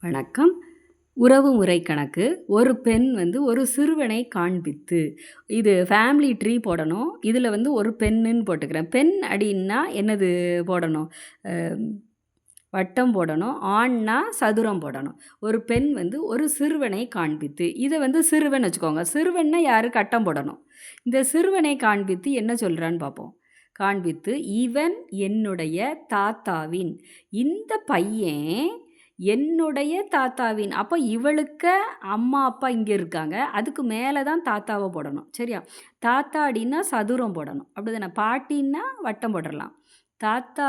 வணக்கம். உறவு முறை கணக்கு. ஒரு பெண் ஒரு சிறுவனை காண்பித்து. இது ஃபேமிலி ட்ரீ போடணும். இதில் ஒரு பெண்ணுன்னு போட்டுக்கிறேன். பெண் அப்படின்னா என்னது போடணும்? அ வட்டம் போடணும். ஆண்னா சதுரம் போடணும். ஒரு பெண் ஒரு சிறுவனை காண்பித்து. இதை சிறுவன் வச்சுக்கோங்க. சிறுவன்னா யார்? கட்டம் போடணும். இந்த சிறுவனை காண்பித்து என்ன சொல்கிறான்னு பார்ப்போம். காண்பித்து, இவன் என்னுடைய தாத்தாவின். இந்த பையன் என்னுடைய தாத்தாவின். அப்போ இவளுக்கு அம்மா அப்பா இங்கே இருக்காங்க. அதுக்கு மேலே தான் தாத்தாவை போடணும். சரியா? தாத்தா அப்படின்னா சதுரம் போடணும். அப்படி தானே? பாட்டின்னா வட்டம் போட்டுடலாம். தாத்தா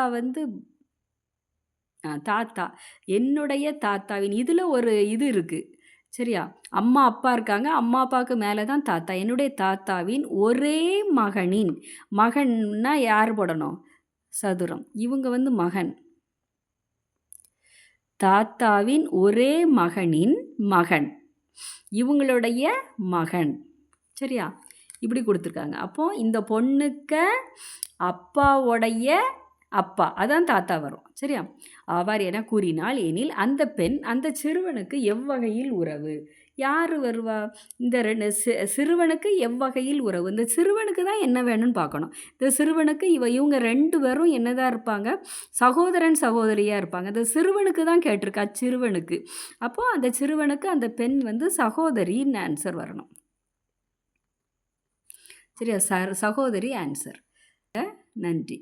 தாத்தா என்னுடைய தாத்தாவின். இதில் ஒரு இது இருக்குது. சரியா? அம்மா அப்பா இருக்காங்க. அம்மா அப்பாவுக்கு மேலே தான் தாத்தா. என்னுடைய தாத்தாவின் ஒரே மகனின். மகன்னா யார் போடணும்? சதுரம். இவங்க மகன். தாத்தாவின் ஒரே மகனின் மகன். இவங்களுடைய மகன். சரியா? இப்படி கொடுத்துருக்காங்க. அப்போது இந்த பொண்ணுக்கு அப்பாவுடைய அப்பா, அதான் தாத்தா வரும். சரியா? அவர் என கூறினால் எனில் அந்த பெண் அந்த சிறுவனுக்கு எவ்வகையில் உறவு? யார் வருவா? இந்த சிறுவனுக்கு எவ்வகையில் உறவு? இந்த சிறுவனுக்கு தான் என்ன வேணும்னு பார்க்கணும். இந்த சிறுவனுக்கு இவங்க 2 பேரும் என்னதான் இருப்பாங்க? சகோதரன் சகோதரியாக இருப்பாங்க. இந்த சிறுவனுக்கு தான் கேட்டிருக்கா, சிறுவனுக்கு. அப்போது அந்த சிறுவனுக்கு அந்த பெண் சகோதரின்னு ஆன்சர் வரணும். சரியா? சகோதரி ஆன்சர். நன்றி.